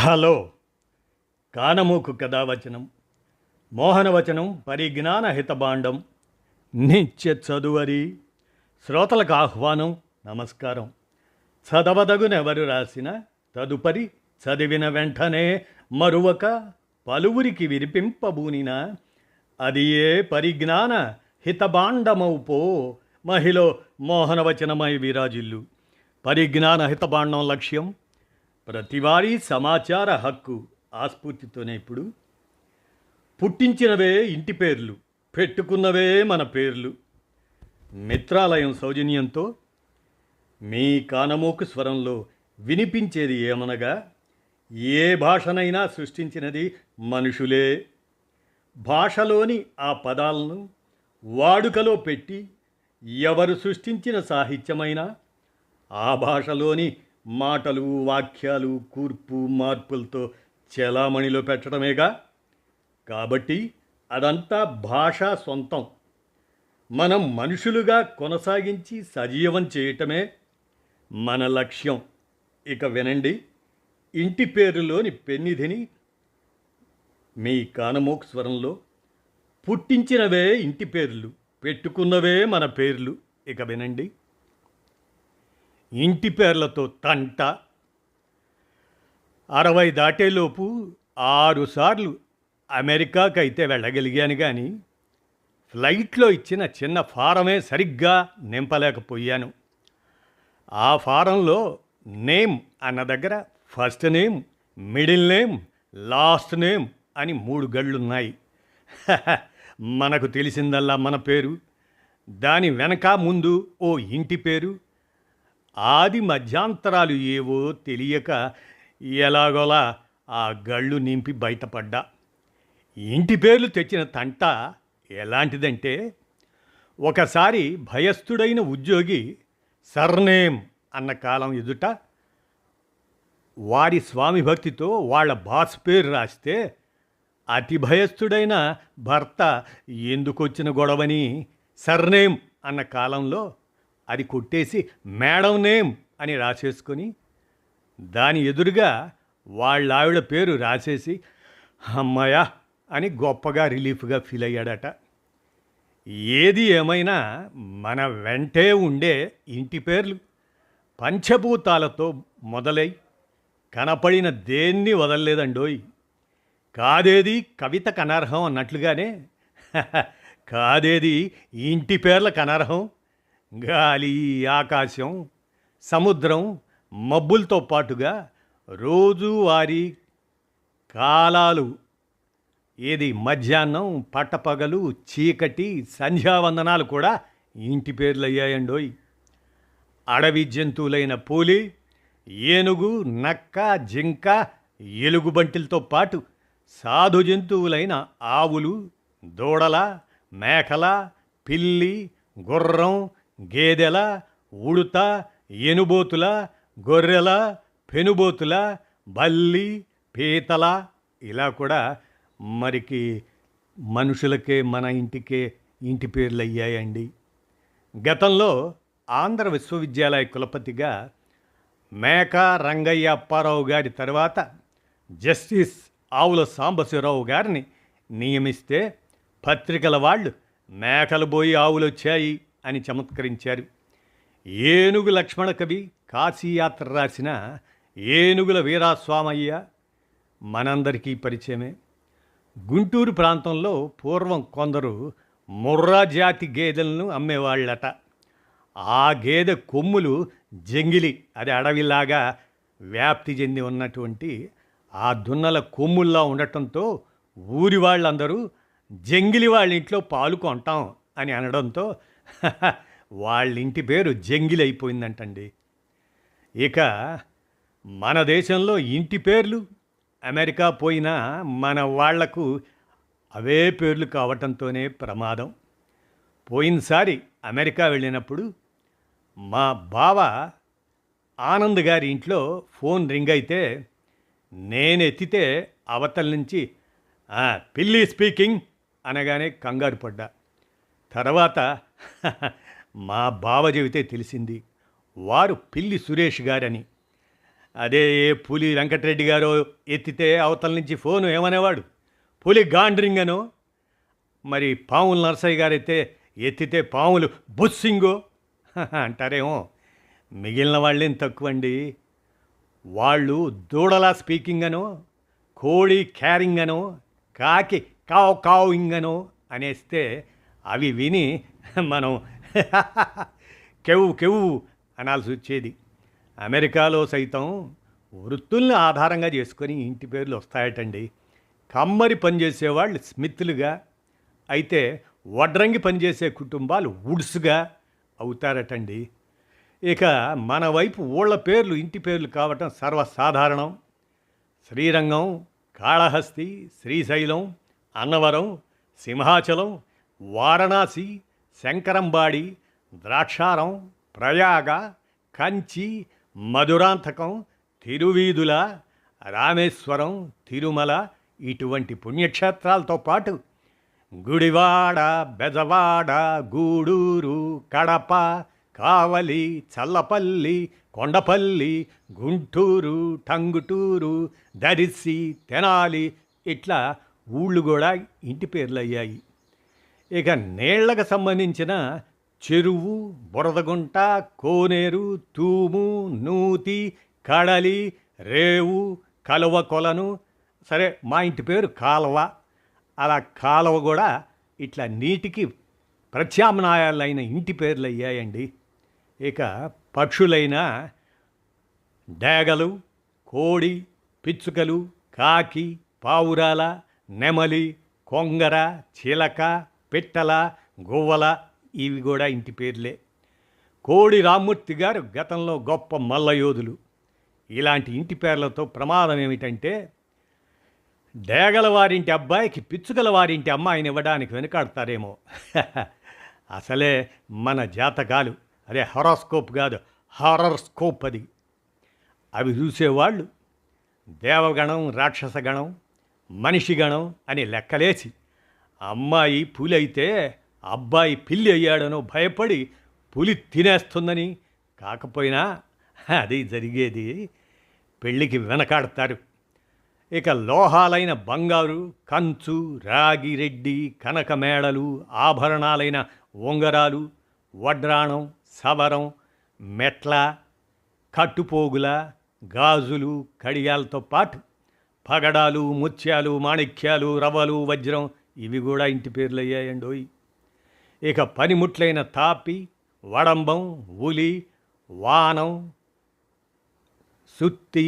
Hello. కానమూకు కథావచనం, మోహనవచనం, పరిజ్ఞాన హితభాండం, నిత్య చదువరి శ్రోతలకు ఆహ్వానం. నమస్కారం. చదవదగునెవరు రాసిన తదుపరి చదివిన వెంటనే మరువక పలువురికి వినిపింపబూనిన అది ఏ పరిజ్ఞాన హితభాండమౌపో మహిళ మోహనవచనమై విరాజిల్లు. పరిజ్ఞాన హితభాండం లక్ష్యం ప్రతివారీ సమాచార హక్కు. ఆస్ఫూర్తితోనే ఇప్పుడు పుట్టించినవే ఇంటి పేర్లు, పెట్టుకున్నవే మన పేర్లు. మిత్రాలయం సౌజన్యంతో మీ కానమోకు స్వరంలో వినిపించేది ఏమనగా, ఏ భాషనైనా సృష్టించినది మనుషులే. భాషలోని ఆ పదాలను వాడుకలో పెట్టి ఎవరు సృష్టించిన సాహిత్యమైనా ఆ భాషలోని మాటలు, వాక్యాలు, కూర్పు, మార్పులతో చెలామణిలో పెట్టడమేగా. కాబట్టి అదంతా భాషా సొంతం. మనం మనుషులుగా కొనసాగించి సజీవం చేయటమే మన లక్ష్యం. ఇక వినండి ఇంటి పేరులోని పెన్నిధిని మీ కానమోకు స్వరంలో. పుట్టించినవే ఇంటి పేర్లు, పెట్టుకున్నవే మన పేర్లు. ఇక వినండి. ఇంటి పేర్లతో తంట. 60 దాటేలోపు 6 సార్లు అమెరికాకైతే వెళ్ళగలిగాను, కానీ ఫ్లైట్లో ఇచ్చిన చిన్న ఫారమే సరిగ్గా నింపలేకపోయాను. ఆ ఫారంలో నేమ్ అన్న దగ్గర first name, middle name, last name అని 3 గళ్ళున్నాయి. మనకు తెలిసిందల్లా మన పేరు, దాని వెనక ముందు ఓ ఇంటి పేరు. ఆది మధ్యాంతరాలు ఏవో తెలియక ఎలాగోలా ఆ గళ్ళు నింపి బయటపడ్డా. ఇంటి పేర్లు తెచ్చిన తంట ఎలాంటిదంటే, ఒకసారి భయస్థుడైన ఉద్యోగి సర్నేమ్ అన్న కాలం ఎదుట వాడి స్వామి భక్తితో వాళ్ళ బాస్ పేరు రాస్తే, అతి భయస్థుడైన భర్త ఎందుకొచ్చిన గొడవని సర్నేమ్ అన్న కాలంలో అది కొట్టేసి మేడం నేమ్ అని రాసేసుకొని దాని ఎదురుగా వాళ్ళ ఆవిడ పేరు రాసేసి అమ్మాయ అని గొప్పగా రిలీఫ్గా ఫీల్ అయ్యాడట. ఏది ఏమైనా మన వెంటే ఉండే ఇంటి పేర్లు పంచభూతాలతో మొదలై కనపడిన దేన్ని వదలలేదండోయ్. కాదేది కవితకు అనర్హం అన్నట్లుగానే కాదేది ఇంటి పేర్లకు అనర్హం. గాలి, ఆకాశం, సముద్రం, మబ్బులతో పాటుగా రోజువారీ కాలాలు, ఏది మధ్యాహ్నం, పట్టపగలు, చీకటి, సంధ్యావందనాలు కూడా ఇంటి పేర్లు అయ్యాయండోయ్. అడవి జంతువులైన పులి, ఏనుగు, నక్క, జింక, ఎలుగుబంటిలతో పాటు సాధు జంతువులైన ఆవులు, దూడల, మేకల, పిల్లి, గుర్రం, గేదెల, ఉడుత, ఎనుబోతుల, గొర్రెల, పెనుబోతుల, బల్లి, పీతల, ఇలా కూడా మరికి మనుషులకే మన ఇంటికే ఇంటి పేర్లు అయ్యాయండి. గతంలో ఆంధ్ర విశ్వవిద్యాలయ కులపతిగా మేక రంగయ్య అప్పారావు గారి తర్వాత జస్టిస్ ఆవుల సాంబశివరావు గారిని నియమిస్తే పత్రికల వాళ్ళు మేకలు పోయి ఆవులు వచ్చాయి అని చమత్కరించారు. ఏనుగు లక్ష్మణ కవి కాశీయాత్ర రాసిన ఏనుగుల వీరాస్వామయ్య మనందరికీ పరిచయమే. గుంటూరు ప్రాంతంలో పూర్వం కొందరు ముర్రా జాతి గేదెలను అమ్మేవాళ్ళట. ఆ గేదె కొమ్ములు జంగిలి, అది అడవిలాగా వ్యాప్తి చెంది ఉన్నటువంటి ఆ దున్నల కొమ్ముల్లా ఉండటంతో ఊరి వాళ్ళందరూ జంగిలి వాళ్ళ ఇంట్లో పాలు కొంటాం అని అనడంతో వాళ్ళ ఇంటి పేరు జంగిలి అయిపోయిందంటండి. ఇక మన దేశంలో ఇంటి పేర్లు అమెరికా పోయినా మన వాళ్లకు అవే పేర్లు కావటంతోనే ప్రమాదం. పోయినసారి అమెరికా వెళ్ళినప్పుడు మా బావ ఆనంద్ గారి ఇంట్లో ఫోన్ రింగ్ అయితే నేను ఎత్తితే అవతల నుంచి పిల్లి స్పీకింగ్ అనగానే కంగారు పడ్డా. తర్వాత మా బావ చెబితే తెలిసింది వారు పిల్లి సురేష్ గారని. అదే ఏ పులి వెంకటరెడ్డి గారు ఎత్తితే అవతల నుంచి ఫోను ఏమనేవాడు, పులి గాండ్రింగ్ అనో, మరి పాములు నరసయ్య గారు ఎత్తితే పాములు బుస్సింగో అంటారేమో. మిగిలిన వాళ్ళేం తక్కువండి. వాళ్ళు దూడలా స్పీకింగ్ అనో, కోడి క్యారింగ్ అనో, కాకి కావ్ కావింగ్ అనో అనేస్తే అవి విని మనం కెవ్వు కెవ్వు అనాల్సి వచ్చేది. అమెరికాలో సైతం వృత్తుల్ని ఆధారంగా చేసుకొని ఇంటి పేర్లు వస్తాయటండి. కమ్మరి పనిచేసేవాళ్ళు స్మిత్లుగా అయితే, వడ్రంగి పనిచేసే కుటుంబాలు వుడ్స్గా అవుతారటండి. ఇక మన వైపు ఊళ్ళ పేర్లు ఇంటి పేర్లు కావటం సర్వసాధారణం. శ్రీరంగం, కాళహస్తి, శ్రీశైలం, అన్నవరం, సింహాచలం, వారణాసి, శంకరంబాడి, ద్రాక్షారం, ప్రయాగ, కంచి, మధురాంతకం, తిరువీధుల, రామేశ్వరం, తిరుమల ఇటువంటి పుణ్యక్షేత్రాలతో పాటు గుడివాడ, బెజవాడ, గూడూరు, కడప, కావలి, చల్లపల్లి, కొండపల్లి, గుంటూరు, టంగుటూరు, దరిసి, తెనాలి ఇట్లా ఊళ్ళు కూడా ఇంటి పేర్లు అయ్యాయి. ఇక నీళ్లకు సంబంధించిన చెరువు, బురదగుంట, కోనేరు, తూము, నూతి, కడలి, రేవు, కలువ కొలను, సరే మా ఇంటి పేరు కాలువ, అలా కాలువ కూడా ఇట్లా నీటికి ప్రత్యామ్నాయాలైన ఇంటి పేర్లు అయ్యాయండి. ఇక పక్షులైన డేగలు, కోడి, పిచ్చుకలు, కాకి, పావురాల, నెమలి, కొంగర, చిలక, పిట్టల, గువ్వల ఇవి కూడా ఇంటి పేర్లే. కోడి రామ్మూర్తి గారు గతంలో గొప్ప మల్లయోధులు. ఇలాంటి ఇంటి పేర్లతో ప్రమాదం ఏమిటంటే, డేగల వారింటి అబ్బాయికి పిచ్చుకల వారింటి అమ్మాయిని ఇవ్వడానికి వెనుకాడతారేమో. అసలే మన జాతకాలు, అదే హొరాస్కోప్ కాదు, హారర్స్కోప్ అది. అవి చూసేవాళ్ళు దేవగణం, రాక్షసగణం, మనిషి గణం అని లెక్కలేసి అమ్మాయి పులి అయితే అబ్బాయి పిల్లి అయ్యాడనో భయపడి పులి తినేస్తుందని, కాకపోయినా అది జరిగేది, పెళ్ళికి వెనకాడతారు. ఇక లోహాలైన బంగారు, కంచు, రాగి, రెడ్డి, కనక మేడలు, ఆభరణాలైన ఉంగరాలు, వడ్రాణం, సవరం, మెట్ల, కట్టుపోగుల, గాజులు, కడియాలతో పాటు పగడాలు, ముత్యాలు, మాణిక్యాలు, రవ్వలు, వజ్రం ఇవి కూడా ఇంటి పేర్లు అయ్యాయండోయ్. ఇక పనిముట్లైన తాపి, వడంబం, ఉలి, వానం, సుత్తి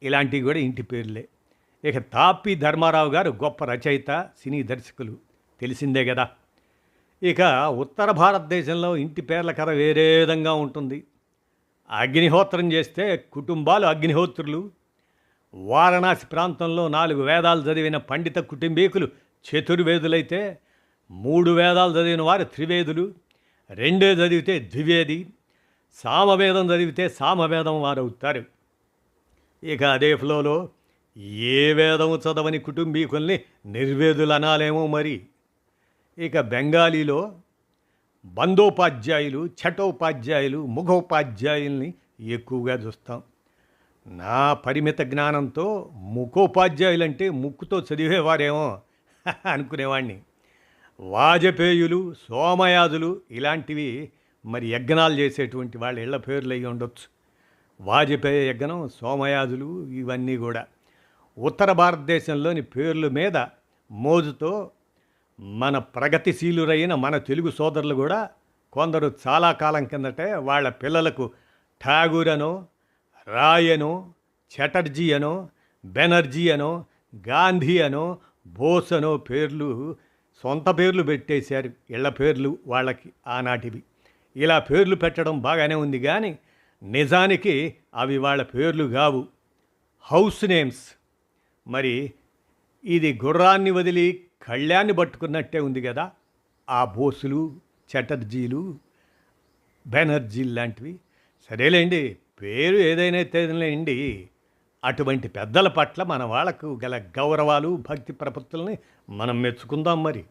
ఇలాంటివి కూడా ఇంటి పేర్లే. ఇక తాపి ధర్మారావు గారు గొప్ప రచయిత, సినీ దర్శకులు, తెలిసిందే కదా. ఇక ఉత్తర భారతదేశంలో ఇంటి పేర్ల కథ వేరే విధంగా ఉంటుంది. అగ్నిహోత్రం చేస్తే కుటుంబాలు అగ్నిహోత్రులు. వారణాసి ప్రాంతంలో 4 వేదాలు చదివిన పండిత కుటుంబీకులు చతుర్వేదులైతే, 3 వేదాలు చదివిన వారు త్రివేదులు, 2 చదివితే ద్వివేది, సామవేదం చదివితే సామవేదం వారు అవుతారు. ఇక అదే ఫ్లోలో ఏ వేదము చదవని కుటుంబీకుల్ని నిర్వేదులు అనాలేమో మరి. ఇక బెంగాలీలో బందోపాధ్యాయులు, ఛటోపాధ్యాయులు, ముఖోపాధ్యాయుల్ని ఎక్కువగా చూస్తాం. నా పరిమిత జ్ఞానంతో ముఖోపాధ్యాయులంటే ముక్కుతో చదివేవారేమో అనుకునేవాడిని. వాజపేయులు, సోమయాజులు ఇలాంటివి మరి యజ్ఞాలు చేసేటువంటి వాళ్ళ ఇళ్ల పేర్లు అయ్యి ఉండొచ్చు. వాజపేయ యజ్ఞం, సోమయాజులు ఇవన్నీ కూడా ఉత్తర భారతదేశంలోని పేర్ల మీద మోజుతో మన ప్రగతిశీలురైన మన తెలుగు సోదరులు కూడా కొందరు చాలా కాలం కిందటే వాళ్ళ పిల్లలకు ఠాగూర్ అనో, రాయ్ అనో, చటర్జీ అనో, బెనర్జీ అనో, గాంధీ అనో, బోస్ అనో పేర్లు, సొంత పేర్లు పెట్టేశారు. ఇళ్ల పేర్లు వాళ్ళకి ఆనాటివి. ఇలా పేర్లు పెట్టడం బాగానే ఉంది, కానీ నిజానికి అవి వాళ్ళ పేర్లు కావు, హౌస్ నేమ్స్. మరి ఇది గుర్రాన్ని వదిలి కళ్యాణ్ణి పట్టుకున్నట్టే ఉంది కదా. ఆ బోసులు, చటర్జీలు, బెనర్జీలు లాంటివి. సరేలేండి, పేరు ఏదైనా తెలియలేండి, అటువంటి పెద్దల పట్ల మన వాళ్ళకు గల గౌరవాలు, భక్తి ప్రపత్తుల్ని మనం మెచ్చుకుందాం మరి.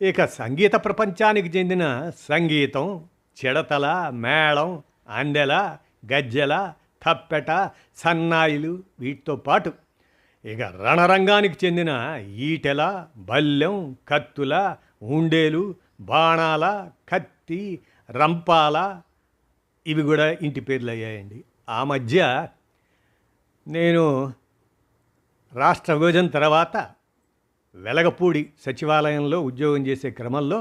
ఇక సంగీత ప్రపంచానికి చెందిన సంగీతం, చిడతల, మేళం, అందెల, గజ్జెల, తప్పెట, సన్నాయిలు వీటితో పాటు ఇక రణరంగానికి చెందిన ఈటెల, బల్లెం, కత్తుల, ఉండేలు, బాణాల, కత్తి, రంపాల ఇవి కూడా ఇంటి పేర్లు అయ్యాయండి. ఆ మధ్య నేను రాష్ట్ర విభజన తర్వాత వెలగపూడి సచివాలయంలో ఉద్యోగం చేసే క్రమంలో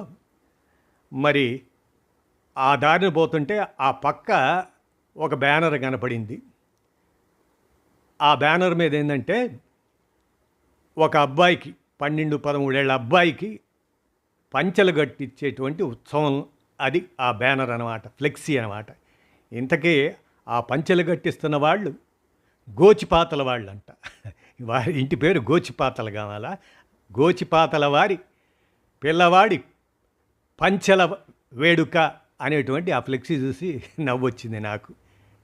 మరి ఆ దారిని పోతుంటే ఆ పక్క ఒక బ్యానర్ కనపడింది. ఆ బ్యానర్ మీద ఏంటంటే ఒక అబ్బాయికి 12-13 ఏళ్ళ అబ్బాయికి పంచెలు కట్టించేటువంటి ఉత్సవం, అది ఆ బ్యానర్ అనమాట, ఫ్లెక్సీ అనమాట. ఇంతకీ ఆ పంచెలు కట్టిస్తున్న వాళ్ళు గోచిపాతల వాళ్ళంట. వారి ఇంటి పేరు గోచిపాతలు కావాలా. గోచిపాతల వారి పిల్లవాడి పంచెల వేడుక అనేటువంటి ఆ ఫ్లెక్సీ చూసి నవ్వొచ్చింది నాకు.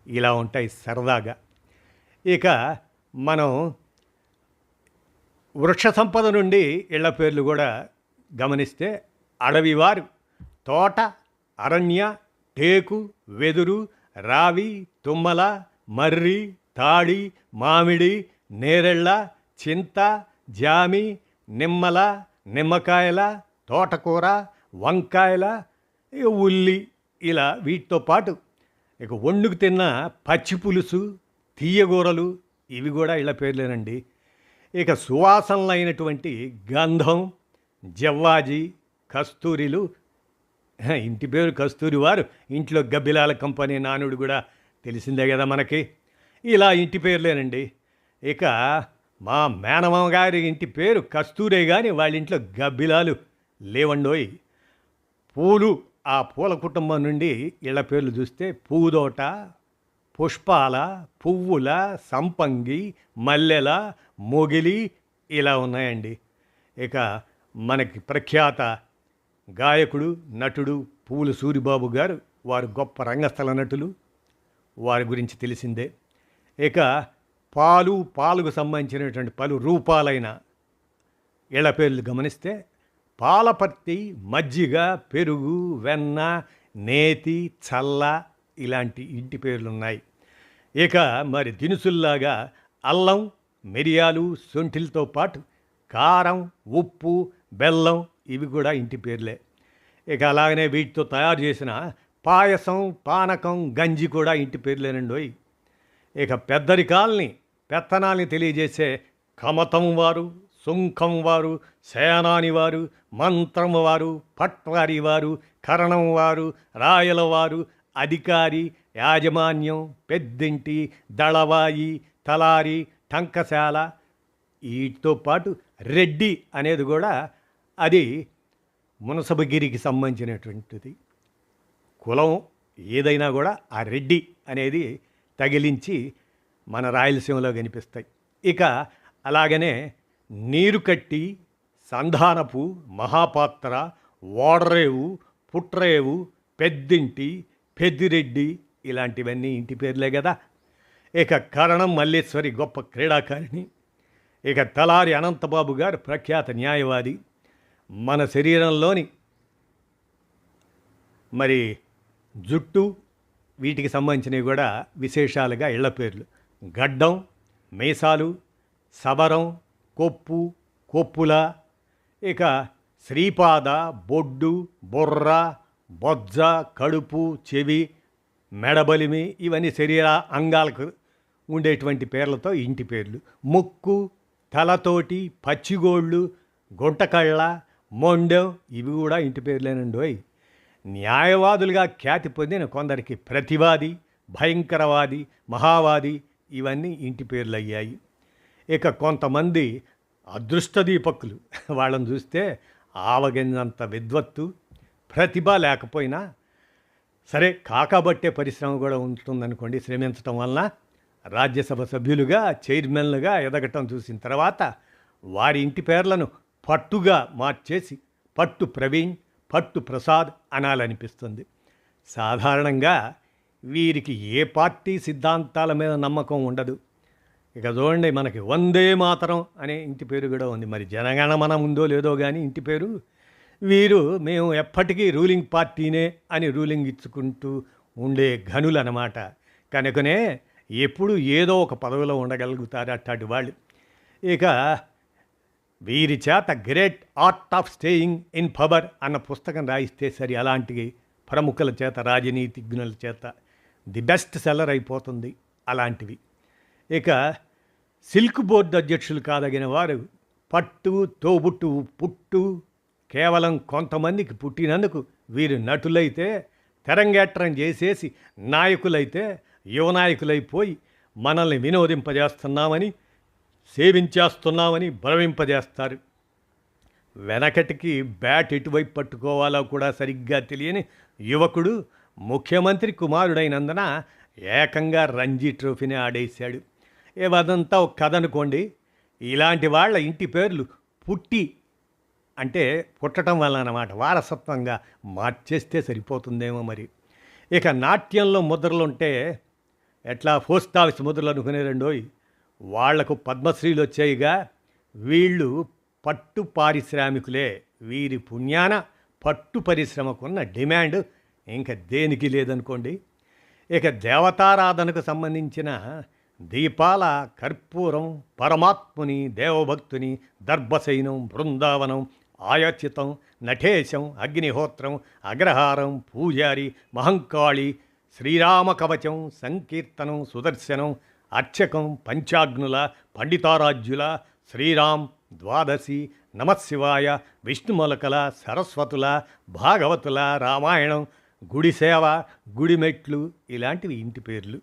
ఇలా ఉంటాయి సరదాగా. ఇక మనం వృక్ష సంపద నుండి ఇళ్ల పేర్లు కూడా గమనిస్తే అడవివారు తోట, అరణ్య, టేకు, వెదురు, రావి, తుమ్మల, మర్రి, తాడి, మామిడి, నేరెళ్ళ, చింత, జామి, నిమ్మల, నిమ్మకాయల, తోటకూర, వంకాయల, ఉల్లి, ఇలా వీటితో పాటు ఇక వండుకు తిన్న పచ్చి పులుసు, తీయగూరలు ఇవి కూడా ఇళ్ళ పేర్లేనండి. ఇక సువాసనలైనటువంటి గంధం, జవ్వాజి, కస్తూరిలు, ఇంటి పేరు కస్తూరి వారు ఇంట్లో గబ్బిలాల కంపెనీ నానుడు కూడా తెలిసిందే కదా మనకి. ఇలా ఇంటి పేర్లేనండి. ఇక మా మేనమామ గారి ఇంటి పేరు కస్తూరే, కానీ వాళ్ళ ఇంట్లో గబ్బిలాలు లేవండోయ్. పూలు, ఆ పూల కుటుంబం నుండి ఇళ్ళ పేర్లు చూస్తే పూదోట, పుష్పాల, పువ్వుల, సంపంగి, మల్లెల, మొగిలి ఇలా ఉన్నాయండి. ఇక మనకి ప్రఖ్యాత గాయకుడు, నటుడు పువ్వుల సూరిబాబు గారు, వారు గొప్ప రంగస్థల నటులు, వారి గురించి తెలిసిందే. ఇక పాలుకు సంబంధించినటువంటి పలు రూపాలైన ఇళ్ళ పేర్లు గమనిస్తే పాలపర్తి, మజ్జిగ, పెరుగు, వెన్న, నేతి, చల్ల ఇలాంటి ఇంటి పేర్లు ఉన్నాయి. ఇక మరి దినుసుల్లాగా అల్లం, మిరియాలు, శొంఠిలతో పాటు కారం, ఉప్పు, బెల్లం ఇవి కూడా ఇంటి పేర్లే. ఇక అలాగనే వీటితో తయారు చేసిన పాయసం, పానకం, గంజి కూడా ఇంటి పేర్లేనండోయ్. ఇక పెద్దరికాల్ని, పెత్తనాల్ని తెలియజేసే కమతం వారు, సుంఖం వారు, సేనాని వారు, మంత్రం వారు, పట్వారి వారు, కరణం వారు, రాయల వారు, అధికారి, యాజమాన్యం, పెద్దింటి, దళవాయి, తలారి, టంకశాల వీటితో పాటు రెడ్డి అనేది కూడా అది మునసబగిరికి సంబంధించినటువంటిది. కులం ఏదైనా కూడా ఆ రెడ్డి అనేది తగిలించి మన రాయలసీమలో కనిపిస్తాయి. ఇక అలాగనే నీరుకట్టి, సంధానపు, మహాపాత్ర, ఓడరేవు, పుట్రేవు, పెద్దింటి, పెద్దిరెడ్డి ఇలాంటివన్నీ ఇంటి పేర్లే కదా. ఇక కరణం మల్లేశ్వరి గొప్ప క్రీడాకారిణి. ఇక తలారి అనంతబాబు గారు ప్రఖ్యాత న్యాయవాది. మన శరీరంలోని మరి జుట్టు వీటికి సంబంధించినవి కూడా విశేషాలుగా ఇళ్ల పేర్లు. గడ్డం, మీసాలు, సబరం, కొప్పు, కొప్పుల, ఇక శ్రీపాద, బొడ్డు, బొర్ర, బొజ్జ, కడుపు, చెవి, మెడబలిమి ఇవన్నీ శరీర అంగాలకు ఉండేటువంటి పేర్లతో ఇంటి పేర్లు. ముక్కు, తలతోటి, పచ్చిగోళ్ళు, గుంటకళ్ళ, మొండెం ఇవి కూడా ఇంటి పేర్లేనండోయ్. న్యాయవాదులుగా ఖ్యాతి పొందిన కొందరికి ప్రతివాది, భయంకరవాది, మహావాది ఇవన్నీ ఇంటి పేర్లు అయ్యాయి. ఇక కొంతమంది అదృష్టదీపకులు, వాళ్ళని చూస్తే ఆవగింజంత విద్వత్తు, ప్రతిభ లేకపోయినా సరే కాకబట్టే పరిశ్రమ కూడా ఉంటుందనుకోండి. శ్రమించటం వలన రాజ్యసభ సభ్యులుగా, చైర్మన్లుగా ఎదగటం చూసిన తర్వాత వారి ఇంటి పేర్లను పట్టుగా మార్చేసి పట్టు ప్రవీణ్, పట్టు ప్రసాద్ అనాలనిపిస్తుంది. సాధారణంగా వీరికి ఏ పార్టీ సిద్ధాంతాల మీద నమ్మకం ఉండదు. ఇక చూడండి, మనకి వందే మాతరం అనే ఇంటి పేరు కూడా ఉంది. మరి జనగణమన ఉందో లేదో కానీ ఇంటి పేరు, వీరు మేము ఎప్పటికీ రూలింగ్ పార్టీనే అని రూలింగ్ ఇచ్చుకుంటూ ఉండే ఘనులు అన్నమాట. కనుకనే ఎప్పుడు ఏదో ఒక పదవిలో ఉండగలుగుతారు అట్లాంటి వాళ్ళు. ఇక వీరి చేత great art of staying in power అన్న పుస్తకం రాయిస్తే సరి, అలాంటి ప్రముఖుల చేత, రాజనీతిజ్ఞుల చేత ది బెస్ట్ సెల్లర్ అయిపోతుంది అలాంటివి. ఇక సిల్క్ బోర్డు అధ్యక్షులు కాదగిన వారు పట్టు, తోబుట్టు, పుట్టు కేవలం కొంతమందికి పుట్టినందుకు వీరు నటులైతే, తెరంగేట్రం చేసేసి నాయకులైతే యువనాయకులైపోయి మనల్ని వినోదింపజేస్తున్నామని, సేవించేస్తున్నామని భ్రమింపజేస్తారు. వెనకటికి బ్యాట్ ఎటువైపు పట్టుకోవాలో కూడా సరిగ్గా తెలియని యువకుడు ముఖ్యమంత్రి కుమారుడైనందున ఏకంగా రంజీ ట్రోఫీని ఆడేశాడు. అదంతా ఒక కథ అనుకోండి. ఇలాంటి వాళ్ళ ఇంటి పేర్లు పుట్టడం వల్ల అన్నమాట వారసత్వంగా మార్చేస్తే సరిపోతుందేమో మరి. ఇక నాట్యంలో ముద్రలుంటే ఎట్లా పోస్ట్ ఆఫీస్ ముద్రలు అనుకునేరండోయ్, వాళ్లకు పద్మశ్రీలు వచ్చాయిగా. వీళ్ళు పట్టు పారిశ్రామికులే. వీరి పుణ్యాన పట్టు పరిశ్రమకున్న డిమాండ్ ఇంకా దేనికి లేదనుకోండి. ఇక దేవతారాధనకు సంబంధించిన దీపాల, కర్పూరం, పరమాత్ముని, దేవభక్తుని, దర్భసైనం, బృందావనం, ఆయాచితం, నఠేశం, అగ్నిహోత్రం, అగ్రహారం, పూజారి, మహంకాళి, శ్రీరామ కవచం, సంకీర్తనం, సుదర్శనం, అర్చకం, పంచాగ్నుల, పండితారాజ్యుల, శ్రీరామ్, ద్వాదశి, నమశివాయ, విష్ణుమొలకల, సరస్వతుల, భాగవతుల, రామాయణం, గుడి సేవ, గుడిమెట్లు ఇలాంటివి ఇంటి పేర్లు.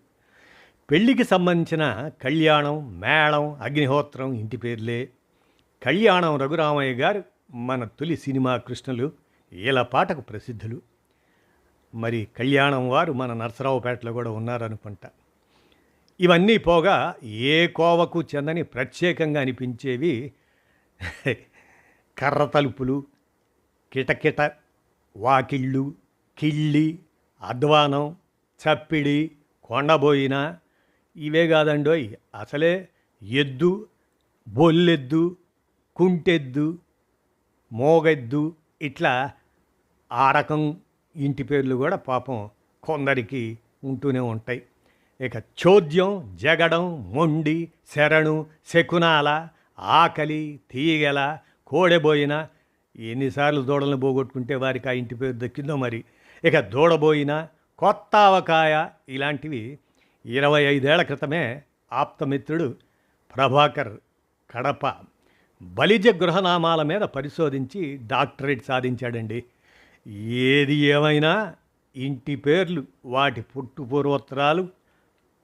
పెళ్లికి సంబంధించిన కళ్యాణం, మేళం, అగ్నిహోత్రం ఇంటి పేర్లే. కళ్యాణం రఘురామయ్య గారు మన తొలి సినిమా కృష్ణులు, ఈలపాటకు ప్రసిద్ధులు. మరి కళ్యాణం వారు మన నరసరావుపేటలో కూడా ఉన్నారనుకుంటా. ఇవన్నీ పోగా ఏ కోవకు చెందని ప్రత్యేకంగా అనిపించేవి కర్ర తలుపులు, కిటకిట వాకిళ్ళు, కిళ్ళి, అధ్వానం, చప్పిడి, కొండబోయిన. ఇవే కాదండోయ్, అసలే ఎద్దు, బొల్లెద్దు, కుంటెద్దు, మోగెద్దు ఇట్లా ఆ రకం ఇంటి పేర్లు కూడా పాపం కొందరికి ఉంటూనే ఉంటాయి. ఇక చోద్యం, జగడం, మొండి, శరణు, శకునాల, ఆకలి, తీగల, కోడెబోయిన. ఎన్నిసార్లు దూడలను పోగొట్టుకుంటే వారికి ఆ ఇంటి పేరు దక్కిందో మరి. ఇక దూడబోయిన, కొత్త ఆవకాయ ఇలాంటివి 25 ఏళ్ల క్రితమే ఆప్తమిత్రుడు ప్రభాకర్ కడప బలిజ గృహనామాల మీద పరిశోధించి డాక్టరేట్ సాధించాడండి. ఏది ఏమైనా ఇంటి పేర్లు, వాటి పుట్టు పూర్వోత్తరాలు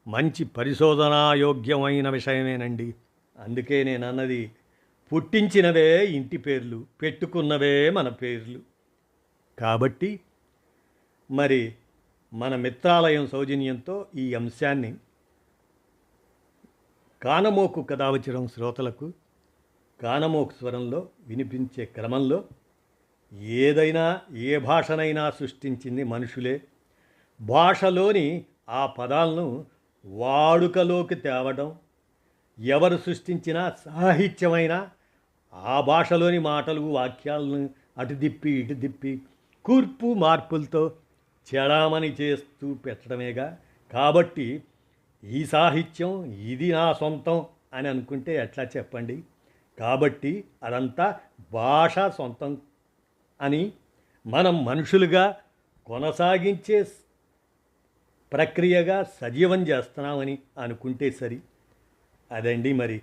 మంచి పరిశోధనాయోగ్యమైన విషయమేనండి. అందుకే నేను అన్నది, పుట్టించినవే ఇంటి పేర్లు, పెట్టుకున్నవే మన పేర్లు. కాబట్టి మరి మన మిత్రాలయం సౌజన్యంతో ఈ అంశాన్ని కానమోకు కథావచరం శ్రోతలకు కానమోకు స్వరంలో వినిపించే క్రమంలో, ఏదైనా ఏ భాషనైనా సృష్టించింది మనుషులే. భాషలోని ఆ పదాలను వాడుకలోకి తేవడం, ఎవరు సృష్టించిన సాహిత్యమైన ఆ భాషలోని మాటలు, వాక్యాలను అటు దిప్పి ఇటు దిప్పి కూర్పు మార్పులతో చెడామణి చేస్తూ పెట్టడమేగా. కాబట్టి ఈ సాహిత్యం ఇది నా సొంతం అని అనుకుంటే ఎట్లా చెప్పండి. కాబట్టి అదంతా భాష సొంతం అని మనం మనుషులుగా కొనసాగించే ప్రక్రియగా సజీవం చేస్తున్నామని అనుకుంటే సరి. అదండి మరి.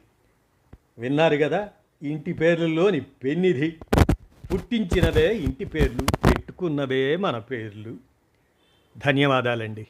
విన్నారు కదా, ఇంటి పేర్లలోని పెన్నిధి. పుట్టించినవే ఇంటి పేర్లు, పెట్టుకున్నవే మన పేర్లు. ధన్యవాదాలండి.